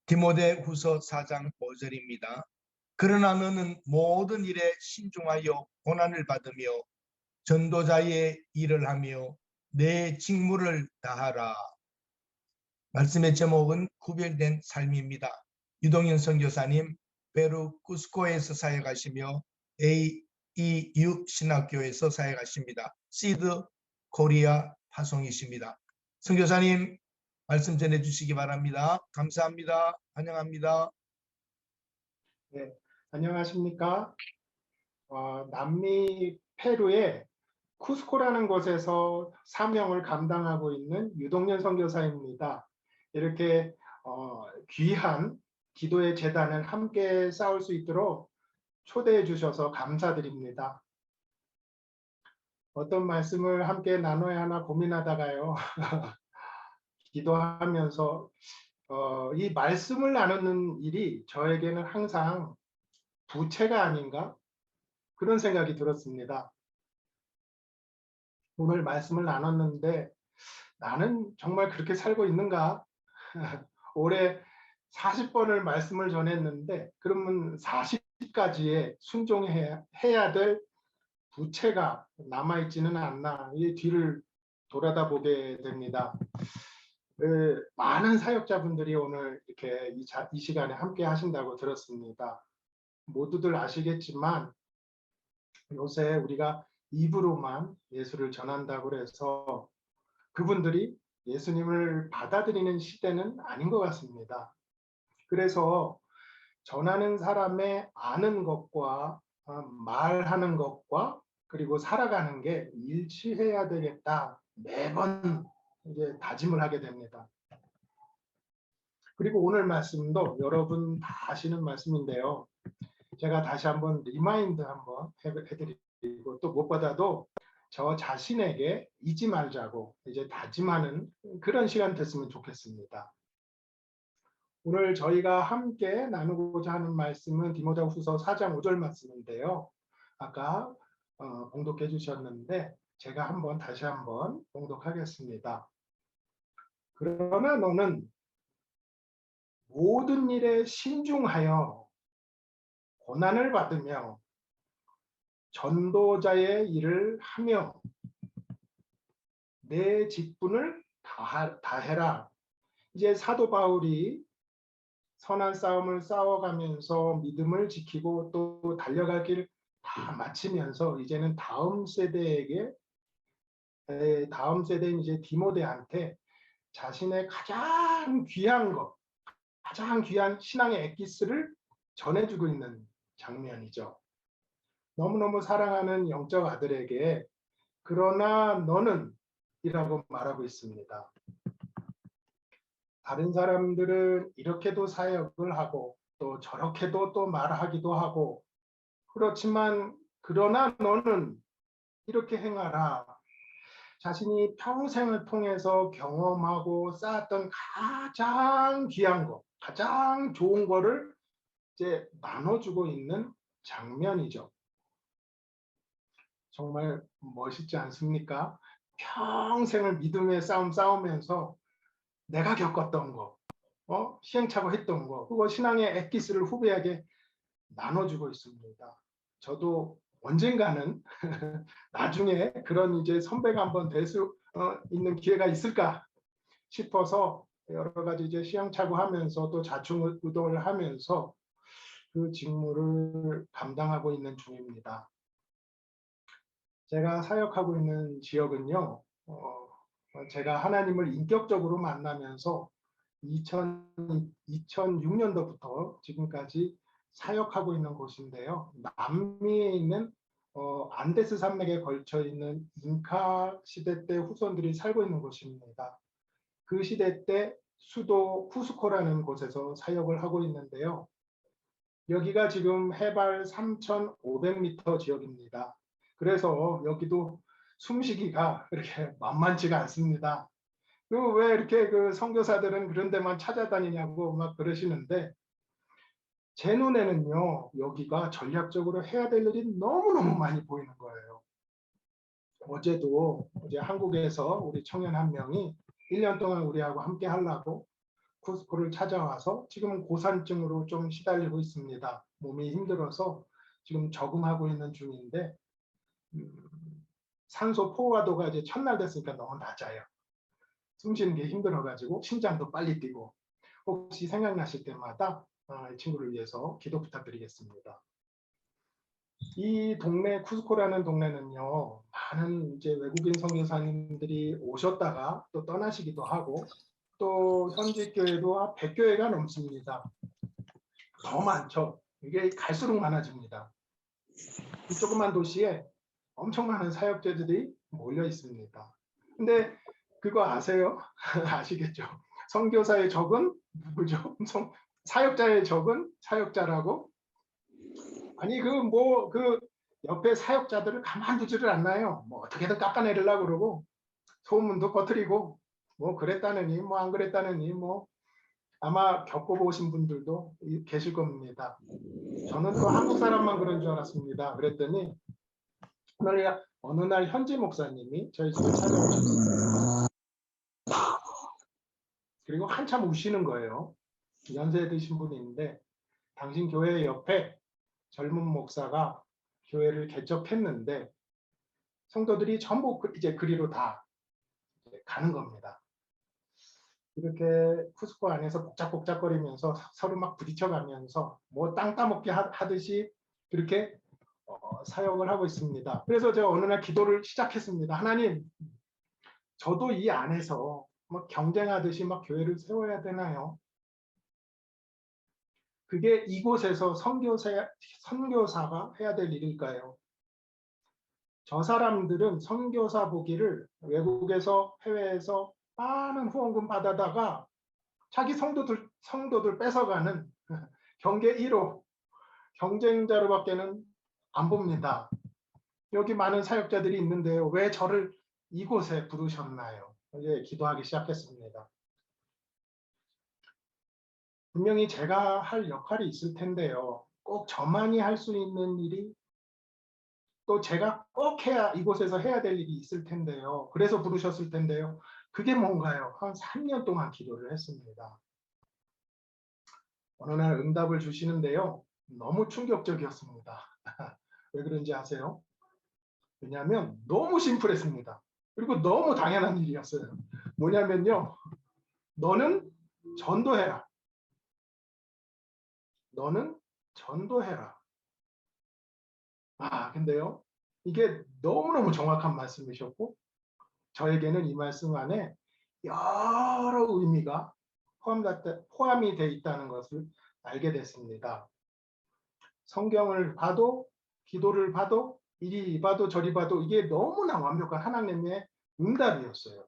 디모데후서 4장 5절입니다. 그러나 너는 모든 일에 신중하여 고난을 받으며 전도자의 일을 하며 내 직무를 다하라. 말씀의 제목은 구별된 삶입니다. 유동현 선교사님, 페루 쿠스코에서 사역하시며 AEU 신학교에서 사역하십니다. 시드 코리아 파송이십니다. 선교사님, 말씀 전해주시기 바랍니다. 감사합니다. 환영합니다. 네, 안녕하십니까? 남미 페루의 쿠스코라는 곳에서 사명을 감당하고 있는 유동현 선교사입니다. 이렇게 귀한 기도의 재단을 함께 쌓을 수 있도록 초대해 주셔서 감사드립니다. 어떤 말씀을 함께 나눠야 하나 고민하다가요. 기도하면서 이 말씀을 나누는 일이 저에게는 항상 부채가 아닌가 그런 생각이 들었습니다. 오늘 말씀을 나눴는데 나는 정말 그렇게 살고 있는가? 올해 40번을 말씀을 전했는데 그러면 40가지에 순종해야 될 부채가 남아있지는 않나, 이 뒤를 돌아다 보게 됩니다. 많은 사역자분들이 오늘 이렇게 이 시간에 함께 하신다고 들었습니다. 모두들 아시겠지만 요새 우리가 입으로만 예수를 전한다고 해서 그분들이 예수님을 받아들이는 시대는 아닌 것 같습니다. 그래서 전하는 사람의 아는 것과 말하는 것과 그리고 살아가는 게 일치해야 되겠다. 매번 이제 다짐을 하게 됩니다. 그리고 오늘 말씀도 여러분 다 아시는 말씀인데요. 제가 다시 한번 리마인드 한번 해드리고 또 무엇보다도 저 자신에게 잊지 말자고 이제 다짐하는 그런 시간 됐으면 좋겠습니다. 오늘 저희가 함께 나누고자 하는 말씀은 디모데후서 4장 5절 말씀인데요. 아까 봉독해 주셨는데 제가 다시 한번 봉독하겠습니다. 그러나 너는 모든 일에 신중하여 고난을 받으며 전도자의 일을 하며 내 직분을 다해라. 이제 사도 바울이 선한 싸움을 싸워가면서 믿음을 지키고 또 달려갈 길 다 마치면서 이제는 다음 세대인 이제 디모데한테 자신의 가장 귀한 것, 가장 귀한 신앙의 엑기스를 전해주고 있는 장면이죠. 너무너무 사랑하는 영적 아들에게 그러나 너는 이라고 말하고 있습니다. 다른 사람들은 이렇게도 사역을 하고 또 저렇게도 또 말하기도 하고 그렇지만 그러나 너는 이렇게 행하라. 자신이 평생을 통해서 경험하고 쌓았던 가장 귀한 것, 가장 좋은 거를 이제 나눠주고 있는 장면이죠. 정말 멋있지 않습니까? 평생을 믿음의 싸움 싸우면서 내가 겪었던 거, 시행착오 했던 거, 그거 신앙의 엑기스를 후배에게 나눠주고 있습니다. 저도 언젠가는 나중에 그런 이제 선배가 한번 될 수 있는 기회가 있을까 싶어서 여러 가지 이제 시행착오하면서 또 좌충우돌을 하면서 그 직무를 감당하고 있는 중입니다. 제가 사역하고 있는 지역은요, 제가 하나님을 인격적으로 만나면서 2006년도부터 지금까지 사역하고 있는 곳인데요. 남미에 있는 안데스 산맥에 걸쳐 있는 잉카 시대 때 후손들이 살고 있는 곳입니다. 그 시대 때 수도 쿠스코라는 곳에서 사역을 하고 있는데요. 여기가 지금 해발 3,500m 지역입니다. 그래서 여기도 숨쉬기가 그렇게 만만치가 않습니다. 왜 이렇게 그 선교사들은 그런 데만 찾아다니냐고 막 그러시는데 제 눈에는요, 여기가 전략적으로 해야 될 일이 너무너무 많이 보이는 거예요. 어제도 이제 한국에서 우리 청년 한 명이 1년 동안 우리하고 함께 하려고 쿠스코를 찾아와서 지금은 고산증으로 좀 시달리고 있습니다. 몸이 힘들어서 지금 적응하고 있는 중인데 산소 포화도가 이제 첫날 됐으니까 너무 낮아요. 숨 쉬는 게 힘들어가지고 심장도 빨리 뛰고 혹시 생각나실 때마다 이 친구를 위해서 기도 부탁드리겠습니다. 이 동네 쿠스코라는 동네는요, 많은 이제 외국인 선교사님들이 오셨다가 또 떠나시기도 하고 또 현지 교회도 100교회가 넘습니다. 더 많죠. 이게 갈수록 많아집니다. 이 조그만 도시에 엄청 많은 사역자들이 몰려 있습니다. 근데 그거 아세요? 아시겠죠? 선교사의 적은 누구죠? 사역자의 적은 사역자라고? 아니 그 옆에 사역자들을 가만두지를 않나요? 뭐 어떻게든 깎아내리려고 그러고 소문도 퍼뜨리고 뭐 그랬다느니 뭐 안 그랬다느니 뭐 아마 겪어보신 분들도 계실 겁니다. 저는 또 한국 사람만 그런 줄 알았습니다. 그랬더니 어느 날 현지 목사님이 저희 집에 찾아오셨어요. 그리고 한참 우시는 거예요. 연세 드신 분인데 당신 교회 옆에 젊은 목사가 교회를 개척했는데 성도들이 전부 이제 그리로 다 가는 겁니다. 이렇게 쿠스코 안에서 복작복작거리면서 서로 막 부딪혀가면서 뭐 땅 따먹기 하듯이 그렇게 사역을 하고 있습니다. 그래서 제가 어느 날 기도를 시작했습니다. 하나님, 저도 이 안에서 막 경쟁하듯이 막 교회를 세워야 되나요? 그게 이곳에서 선교사가 해야 될 일일까요? 저 사람들은 선교사 보기를 외국에서 해외에서 많은 후원금 받아다가 자기 성도들 뺏어가는 경계 1호 경쟁자로밖에는 안 봅니다. 여기 많은 사역자들이 있는데요. 왜 저를 이곳에 부르셨나요? 이제 기도하기 시작했습니다. 분명히 제가 할 역할이 있을 텐데요. 꼭 저만이 할 수 있는 일이 또 제가 꼭 이곳에서 해야 될 일이 있을 텐데요. 그래서 부르셨을 텐데요. 그게 뭔가요? 한 3년 동안 기도를 했습니다. 어느 날 응답을 주시는데요. 너무 충격적이었습니다. 왜 그런지 아세요? 왜냐하면 너무 심플했습니다. 그리고 너무 당연한 일이었어요. 뭐냐면요. 너는 전도해라. 너는 전도해라. 근데요. 이게 너무너무 정확한 말씀이셨고 저에게는 이 말씀 안에 여러 의미가 포함이 되어 있다는 것을 알게 됐습니다. 성경을 봐도 기도를 봐도 이리 봐도 저리 봐도 이게 너무나 완벽한 하나님의 응답이었어요.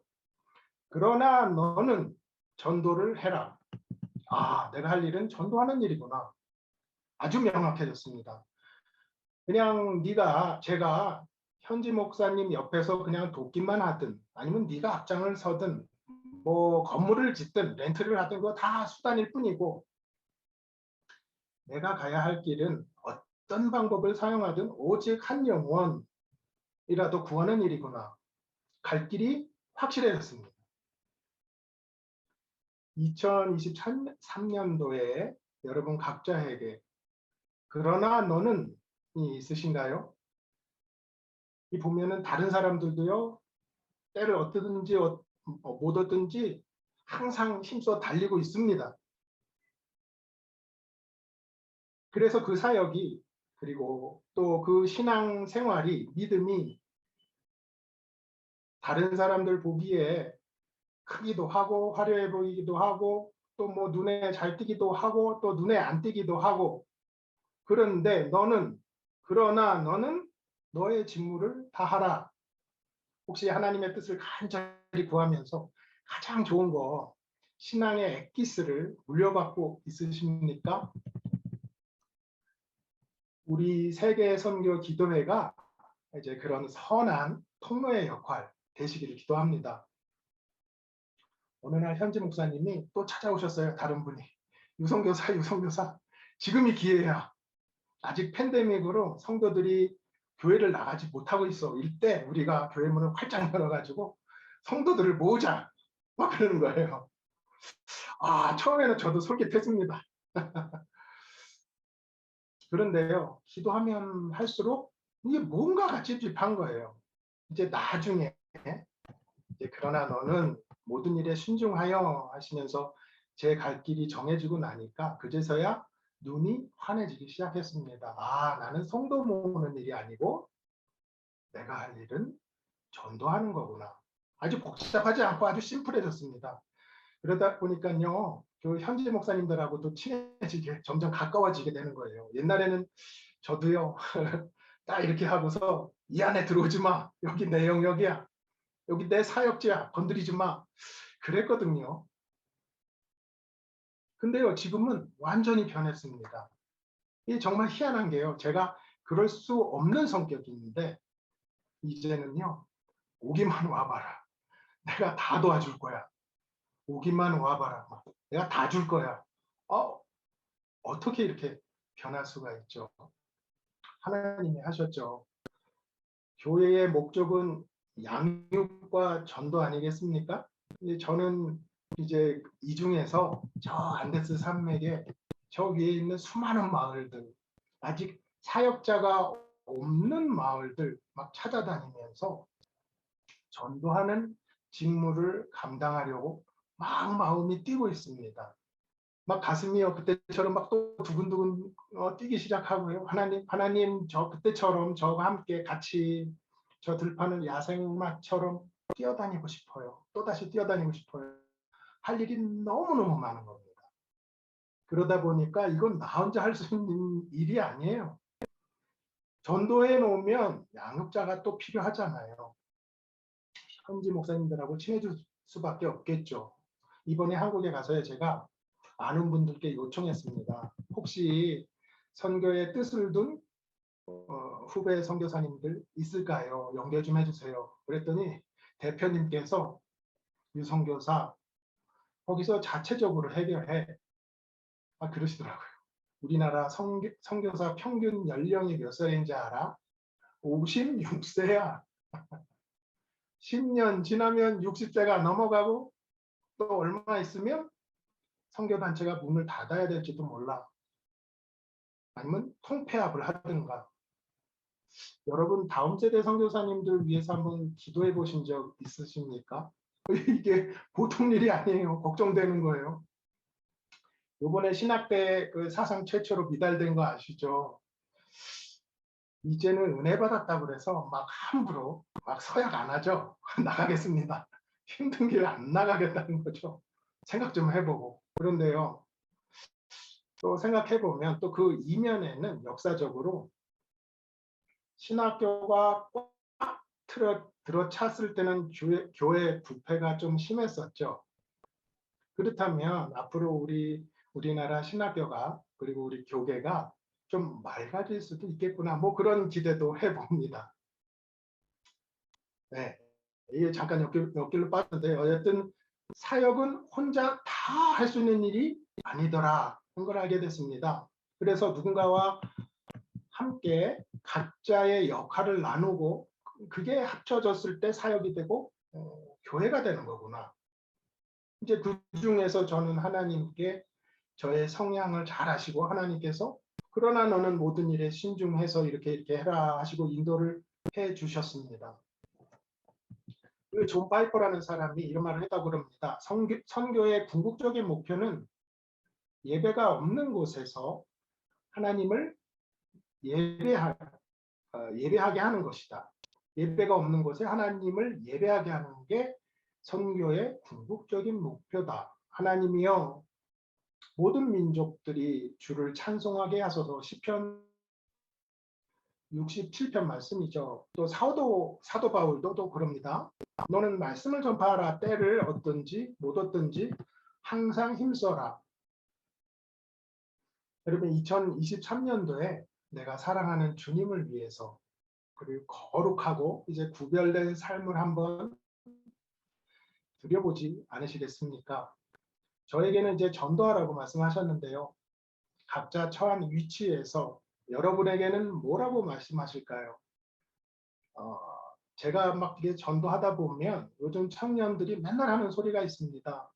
그러나 너는 전도를 해라. 내가 할 일은 전도하는 일이구나. 아주 명확해졌습니다. 그냥 제가 현지 목사님 옆에서 그냥 돕기만 하든 아니면 네가 앞장을 서든 뭐 건물을 짓든 렌트를 하든 그거 다 수단일 뿐이고 내가 가야 할 길은 어떤 방법을 사용하든 오직 한 영혼이라도 구하는 일이구나. 갈 길이 확실해졌습니다. 2023년도에 여러분 각자에게 그러나 너는 있으신가요? 이 보면은 다른 사람들도요. 때를 얻든지 못 얻든지 항상 힘써 달리고 있습니다. 그래서 그 사역이 그리고 또 그 신앙 생활이 믿음이 다른 사람들 보기에 크기도 하고 화려해 보이기도 하고 또 뭐 눈에 잘 띄기도 하고 또 눈에 안 띄기도 하고 그런데 그러나 너는 너의 직무를 다하라. 혹시 하나님의 뜻을 간절히 구하면서 가장 좋은 거 신앙의 엑기스를 물려받고 있으십니까? 우리 세계 선교 기도회가 이제 그런 선한 통로의 역할 되시기를 기도합니다. 어느 날 현지 목사님이 또 찾아오셨어요. 다른 분이. 유성교사, 지금이 기회야. 아직 팬데믹으로 성도들이 교회를 나가지 못하고 있어. 이때 우리가 교회 문을 활짝 열어가지고 성도들을 모으자. 막 그러는 거예요. 처음에는 저도 솔깃했습니다. 그런데요, 기도하면 할수록 이게 뭔가가 찝찝한 거예요. 이제 나중에 이제 그러나 너는 모든 일에 순종하여 하시면서 제 갈 길이 정해지고 나니까 그제서야 눈이 환해지기 시작했습니다. 나는 성도 모으는 일이 아니고 내가 할 일은 전도하는 거구나. 아주 복잡하지 않고 아주 심플해졌습니다. 그러다 보니까요, 그 현지 목사님들하고도 친해지게 점점 가까워지게 되는 거예요. 옛날에는 저도요, 딱 이렇게 하고서 이 안에 들어오지 마. 여기 내 영역이야. 여기 내 사역지야. 건드리지 마. 그랬거든요. 근데요, 지금은 완전히 변했습니다. 이게 정말 희한한 게요. 제가 그럴 수 없는 성격인데 이제는요, 오기만 와봐라. 내가 다 도와줄 거야. 오기만 와봐라. 내가 다 줄 거야. 어떻게 이렇게 변할 수가 있죠? 하나님이 하셨죠. 교회의 목적은 양육과 전도 아니겠습니까? 저는 이제 이 중에서 저 안데스 산맥에 저 위에 있는 수많은 마을들, 아직 사역자가 없는 마을들 막 찾아다니면서 전도하는 직무를 감당하려고 막 마음이 뛰고 있습니다. 막 가슴이요 그때처럼 막 또 두근두근 뛰기 시작하고요. 하나님 저 그때처럼 저와 함께 같이 저 들판을 야생마처럼 뛰어다니고 싶어요. 또다시 뛰어다니고 싶어요. 할 일이 너무너무 많은 겁니다. 그러다 보니까 이건 나 혼자 할 수 있는 일이 아니에요. 전도해 놓으면 양육자가 또 필요하잖아요. 현지 목사님들하고 친해질 수밖에 없겠죠. 이번에 한국에 가서요 제가 아는 분들께 요청했습니다. 혹시 선교의 뜻을 둔 후배 선교사님들 있을까요? 연결 좀 해주세요. 그랬더니 대표님께서 유선교사 거기서 자체적으로 해결해. 그러시더라고요. 우리나라 선교사 평균 연령이 몇 살인지 알아? 56세야. 10년 지나면 60세가 넘어가고 또 얼마 있으면 선교단체가 문을 닫아야 될지도 몰라. 아니면 통폐합을 하든가. 여러분 다음 세대 선교사님들 위해서 한번 기도해 보신 적 있으십니까? 이게 보통 일이 아니에요. 걱정되는 거예요. 요번에 신학대 그 사상 최초로 미달된 거 아시죠? 이제는 은혜 받았다고 그래서 막 함부로 막 서약 안 하죠. 나가겠습니다. 힘든 길 안 나가겠다는 거죠. 생각 좀 해보고. 그런데요. 또 생각해 보면 또 그 이면에는 역사적으로 신학교가 꽉 들어찼을 때는 교회 부패가 좀 심했었죠. 그렇다면 앞으로 우리나라 신학교가 그리고 우리 교계가 좀 맑아질 수도 있겠구나. 뭐 그런 기대도 해봅니다. 네, 이게 잠깐 옆길로 빠졌는데 어쨌든 사역은 혼자 다 할 수 있는 일이 아니더라. 그런 걸 알게 됐습니다. 그래서 누군가와 함께 각자의 역할을 나누고 그게 합쳐졌을 때 사역이 되고 교회가 되는 거구나. 이제 그 중에서 저는 하나님께 저의 성향을 잘 아시고 하나님께서 그러나 너는 모든 일에 신중해서 이렇게 해라 하시고 인도를 해 주셨습니다. 존 파이퍼라는 사람이 이런 말을 했다고 그럽니다. 선교의 궁극적인 목표는 예배가 없는 곳에서 하나님을 예배하게 하는 것이다. 예배가 없는 곳에 하나님을 예배하게 하는 게 선교의 궁극적인 목표다. 하나님이여 모든 민족들이 주를 찬송하게 하소서. 시편 67편 말씀이죠. 또 사도 바울도 또 그럽니다. 너는 말씀을 전파하라. 때를 얻든지 못 얻든지 항상 힘써라. 여러분 2023년도에 내가 사랑하는 주님을 위해서 그리고 거룩하고 이제 구별된 삶을 한번 드려보지 않으시겠습니까? 저에게는 이제 전도하라고 말씀하셨는데요. 각자 처한 위치에서 여러분에게는 뭐라고 말씀하실까요? 제가 막 이게 전도하다 보면 요즘 청년들이 맨날 하는 소리가 있습니다.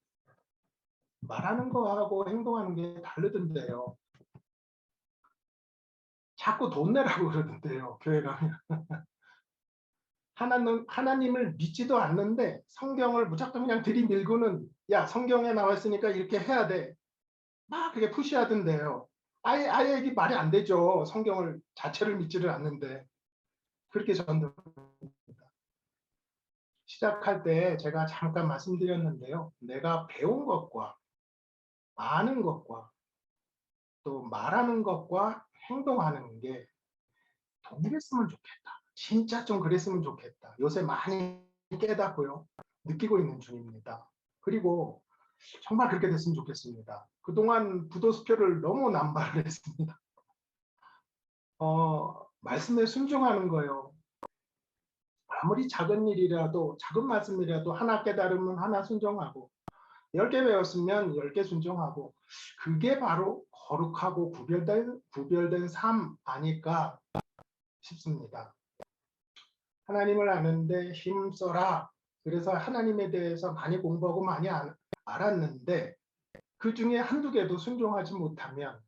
말하는 거하고 행동하는 게 다르던데요. 자꾸 돈 내라고 그러던데요, 교회 가면. 하나님을 믿지도 않는데 성경을 무작정 그냥 들이밀고는 야, 성경에 나와 있으니까 이렇게 해야 돼. 막 그게 푸시하던데요. 아예 이게 말이 안 되죠. 성경을 자체를 믿지를 않는데. 그렇게 전도 시작할 때 제가 잠깐 말씀드렸는데요. 내가 배운 것과 아는 것과 또 말하는 것과 행동하는 게 동일했으면 좋겠다. 진짜 좀 그랬으면 좋겠다. 요새 많이 깨닫고요. 느끼고 있는 중입니다. 그리고 정말 그렇게 됐으면 좋겠습니다. 그동안 부도수표를 너무 남발을 했습니다. 말씀에 순종하는 거요. 아무리 작은 일이라도 작은 말씀이라도 하나 깨달으면 하나 순종하고 10개 배웠으면 10개 순종하고 그게 바로 거룩하고 구별된 삶 아닐까 싶습니다. 하나님을 아는데 힘써라. 그래서 하나님에 대해서 많이 공부하고 많이 알았는데 그중에 한두 개도 순종하지 못하면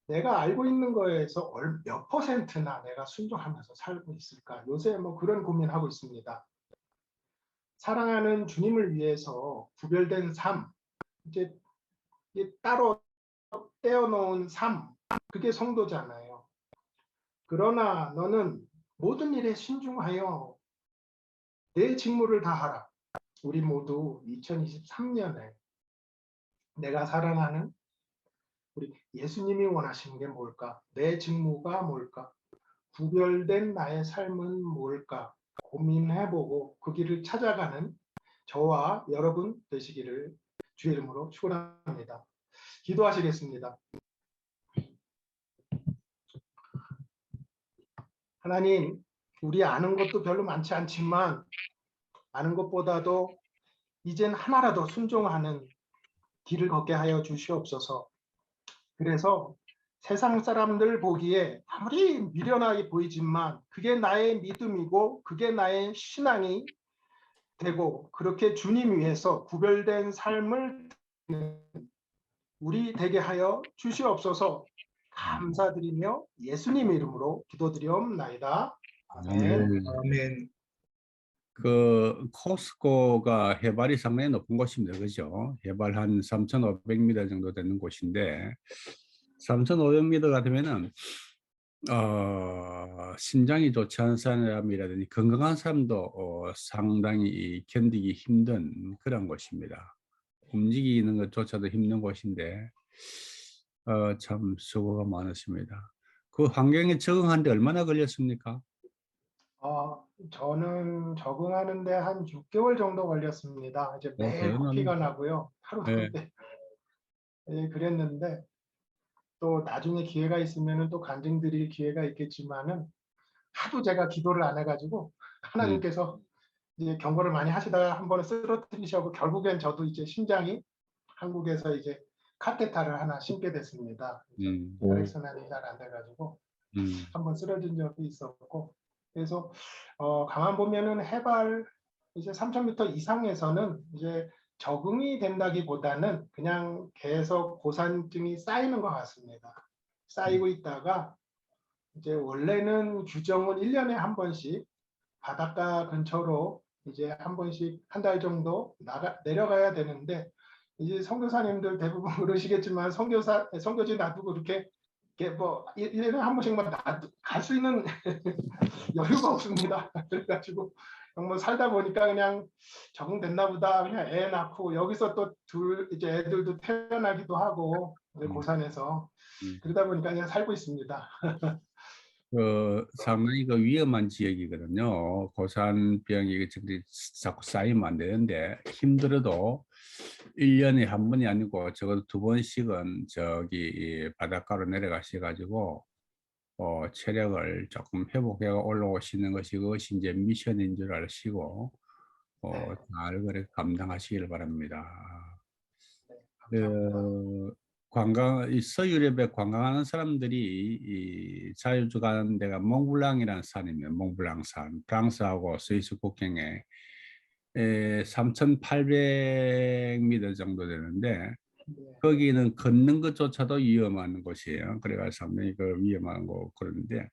내가 알고 있는 거에서 몇 퍼센트나 내가 순종하면서 살고 있을까? 요새 뭐 그런 고민하고 있습니다. 사랑하는 주님을 위해서 구별된 삶, 이제 따로 떼어놓은 삶, 그게 성도잖아요. 그러나 너는 모든 일에 신중하여 내 직무를 다하라. 우리 모두 2023년에 내가 사랑하는 우리 예수님이 원하시는 게 뭘까? 내 직무가 뭘까? 구별된 나의 삶은 뭘까? 고민해보고 그 길을 찾아가는 저와 여러분 되시기를 주의 이름으로 축원합니다. 기도하시겠습니다. 하나님, 우리 아는 것도 별로 많지 않지만 아는 것보다도 이젠 하나라도 순종하는 길을 걷게 하여 주시옵소서. 그래서 세상 사람들 보기에 아무리 미련하게 보이지만 그게 나의 믿음이고 그게 나의 신앙이 되고 그렇게 주님 위해서 구별된 삶을 우리 되게 하여 주시옵소서. 감사드리며 예수님 이름으로 기도드리옵나이다. 아멘. 네. 아멘. 그 코스코가 해발이 상당히 높은 곳입니다. 그죠? 해발 한 3,500m 정도 되는 곳인데 3,500m 같으면은 신장이 좋지 않은 사람이라든지 건강한 사람도 상당히 견디기 힘든 그런 곳입니다. 움직이는 것조차도 힘든 곳인데 참 수고가 많으십니다. 그 환경에 적응하는데 얼마나 걸렸습니까? 저는 적응하는데 한 6개월 정도 걸렸습니다. 이제 매일 코피가 나고요. 하루 네. 예, 그랬는데 또 나중에 기회가 있으면 또 간증드릴 기회가 있겠지만은 하도 제가 기도를 안 해가지고 하나님께서 이제 경고를 많이 하시다가 한 번은 쓰러뜨리셔고 결국엔 저도 이제 심장이 한국에서 이제 카테타를 하나 심게 됐습니다. 혈액순환이 잘 안 돼가지고 한번 쓰러진 적이 있었고 그래서 가만 보면은 해발 이제 3,000m 이상에서는 이제 적응이 된다기보다는 그냥 계속 고산증이 쌓이는 것 같습니다. 쌓이고 있다가 이제 원래는 규정은 1년에 한 번씩 바닷가 근처로 이제 한 번씩 한 달 정도 내려가야 되는데 이제 선교사님들 대부분 그러시겠지만 선교지 놔두고 이렇게 뭐 1년에 한 번씩만 갈 수 있는 여유가 없습니다. 그래가지고 정말 살다 보니까 그냥 적응됐나 보다 그냥 애 낳고 여기서 또 이제 애들도 태어나기도 하고 이제 고산에서 그러다 보니까 그냥 살고 있습니다. 상당히 그 위험한 지역이거든요. 고산병이 자꾸 쌓이면 안 되는데 힘들어도 1년에 한 번이 아니고 적어도 2번씩은 저기 바닷가로 내려가셔가지고 체력을 조금 회복해 올라오시는 것이 그것이 이제 미션인 줄 아시고 잘 그렇게 감당하시길 바랍니다. 이 서유럽에 관광하는 사람들이 자주 가는 데가 몽블랑이라는 산이면 몽블랑산, 프랑스하고 스위스 국경에 3,800m 정도 되는데 네. 거기는 걷는 것조차도 위험한 곳이에요. 그래가 상당히 그 위험한 거 그런데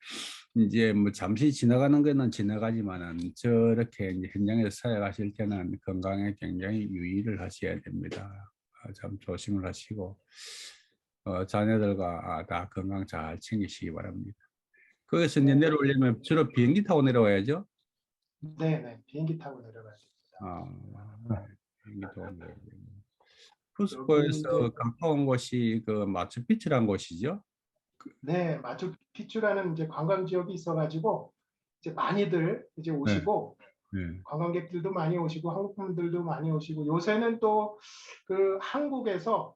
이제 뭐 잠시 지나가는 거는 지나가지만은 저렇게 이제 현장에서 사역하실 때는 건강에 굉장히 유의를 하셔야 됩니다. 참 조심을 하시고 자녀들과 다 건강 잘 챙기시기 바랍니다. 거기서 이제 네. 내려오려면 주로 비행기 타고 내려와야죠. 네. 비행기 타고 내려가야 됩니다. 아, 네. 비행기 타고 내려와야 여기 이제 쿠스코에서 가까운 곳이 그 마추픽추라는 곳이죠. 네, 마추픽추라는 이제 관광 지역이 있어가지고 이제 많이들 이제 네, 오시고 네. 관광객들도 많이 오시고 한국 분들도 많이 오시고 요새는 또 그 한국에서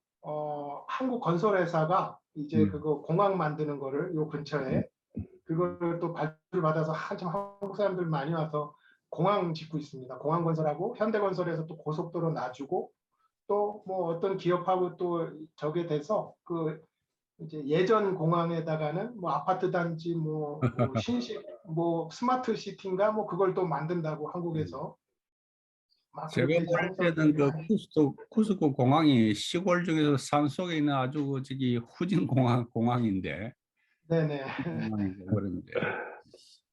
한국 건설회사가 이제 그거 공항 만드는 거를 요 근처에 그걸 또 발주를 받아서 한참 한국 사람들 많이 와서 공항 짓고 있습니다. 공항 건설하고 현대건설에서 또 고속도로 놔주고 또 뭐 어떤 기업하고 또 저게 돼서 그 이제 예전 공항에다가는 뭐 아파트 단지 뭐 신식 뭐 스마트 시티인가 뭐 그걸 또 만든다고 한국에서 막 제가 그렇게 이제 볼 한국 때는 사람들이 그 많이 쿠스코 공항이 시골 중에서 산 속에 있는 아주 저기 후진 공항인데 네네 공항이고 그런데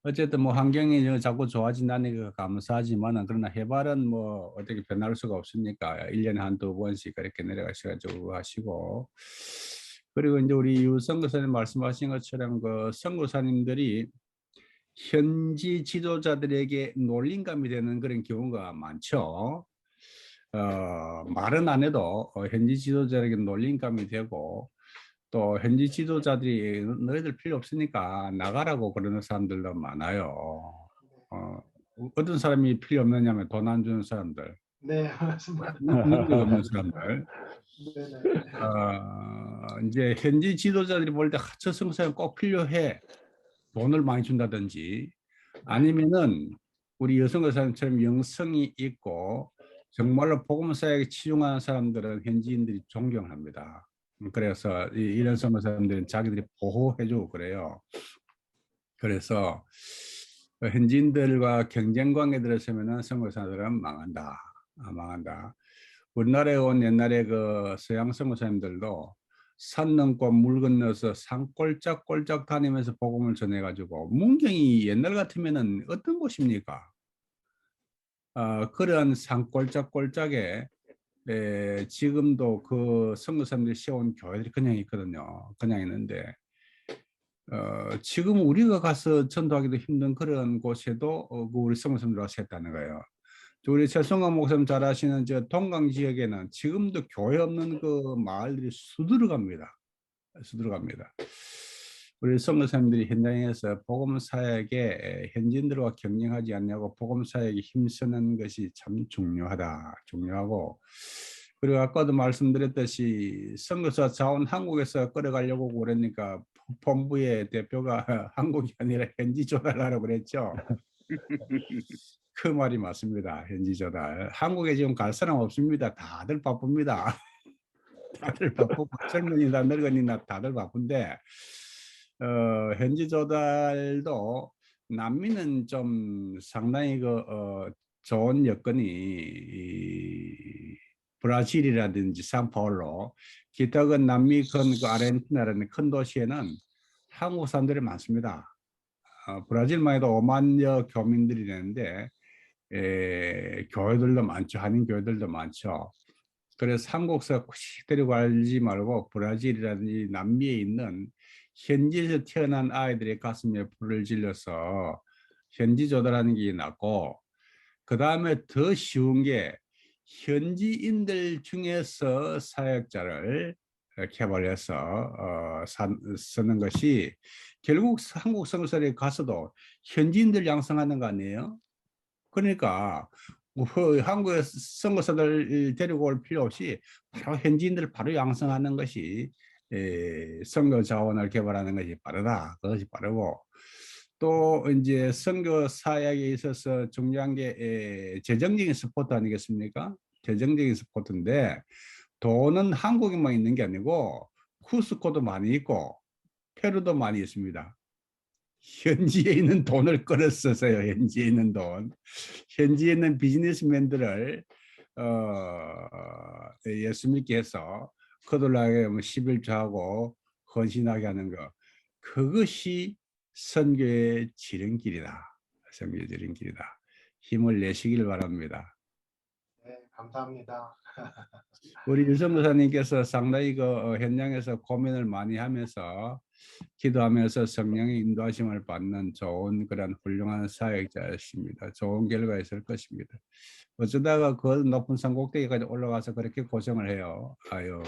어쨌든 뭐 환경이 자꾸 좋아진다는 게 감사하지만은 그러나 해발은 뭐 어떻게 변할 수가 없으니까 1년에 한두 번씩 그렇게 내려가셔가지고 하시고 그리고 이제 우리 유선교사님 말씀하신 것처럼 그 선교사님들이 현지 지도자들에게 놀림감이 되는 그런 경우가 많죠. 말은 안 해도 현지 지도자에게 놀림감이 되고 또 현지 지도자들이 너희들 필요 없으니까 나가라고 그러는 사람들도 많아요. 어떤 사람이 필요 없느냐면 돈 안 주는 사람들, 네 맞습니다. 능력 없는 사람들. 네네 이제 현지 지도자들이 볼 때 저 성사는 꼭 필요해. 돈을 많이 준다든지 아니면은 우리 여성 의사님처럼 영성이 있고 정말로 복음 사역에 치중하는 사람들은 현지인들이 존경합니다. 그래서 이런 선교사님들은 자기들이 보호해주고 그래요. 그래서 현지인들과 경쟁 관계 들어서면은 선교사들은 망한다. 망한다. 우리나라에 온 옛날에 그 서양 선교사님들도 산 넘고 물 건너서 산 꼴짝꼴짝 다니면서 복음을 전해가지고 문경이 옛날 같으면은 어떤 곳입니까? 그런 산 꼴짝꼴짝에 지금도 그 선교사님들이 세운 교회들이 그냥 있거든요. 그냥 있는데 지금 우리가 가서 전도하기도 힘든 그런 곳에도 그 우리 선교사님들 와서 했다는 거예요. 우리 최성환 목사님 잘 아시는 저 동강 지역에는 지금도 교회 없는 그 마을들이 수두룩합니다. 수두룩합니다. 우리 선교사님들이 현장에서 복음 사역에 현지인들과 경쟁하지 않냐고 복음 사역에 힘쓰는 것이 참 중요하고 그리고 아까도 말씀드렸듯이 선교사 자원 한국에서 끌어가려고 그러니까 본부의 대표가 한국이 아니라 현지 조달하라고 그랬죠. 그 말이 맞습니다. 현지 조달. 한국에 지금 갈 사람 없습니다. 다들 바쁩니다. 다들 바쁘고 젊은이나 늙은이나 다들 바쁜데 현지 조달도 남미는 좀 상당히 좋은 여건이 브라질이라든지 상파울로 기타 그 남미 그 아르헨티나라는 큰 도시에는 한국 사람들이 많습니다. 브라질만 해도 5만여 교민들이 되는데 교회들도 많죠. 한인 교회들도 많죠. 그래서 한국서 데리고 가지 말고 브라질이라든지 남미에 있는 현지에서 태어난 아이들의 가슴에 불을 질러서 현지 조달하는 게 낫고 그 다음에 더 쉬운 게 현지인들 중에서 사역자를 개발해서 쓰는 것이 결국 한국 선교사에 가서도 현지인들 양성하는 거 아니에요? 그러니까 한국의 선교사들 데리고 올 필요 없이 바로 현지인들을 바로 양성하는 것이 선교 자원을 개발하는 것이 빠르다. 그것이 빠르고 또 이제 선교 사역에 있어서 중요한 게 재정적인 서포트 아니겠습니까? 재정적인 서포트인데 돈은 한국에만 있는 게 아니고 쿠스코도 많이 있고 페루도 많이 있습니다. 현지에 있는 돈을 끌어 쓰세요. 현지에 있는 돈. 현지에 있는 비즈니스맨들을 예수 믿게 해서 그들에게 11조하고 헌신하게 하는 것. 그것이 선교의 지름길이다. 선교의 지름길이다. 힘을 내시길 바랍니다. 네, 감사합니다. 우리 유성 목사님께서 상당히 그 현장에서 고민을 많이 하면서 기도하면서 성령의 인도하심을 받는 좋은 그런 훌륭한 사역자였습니다. 좋은 결과 있을 것입니다. 어쩌다가 그 높은 산 꼭대기까지 올라가서 그렇게 고생을 해요. 아유.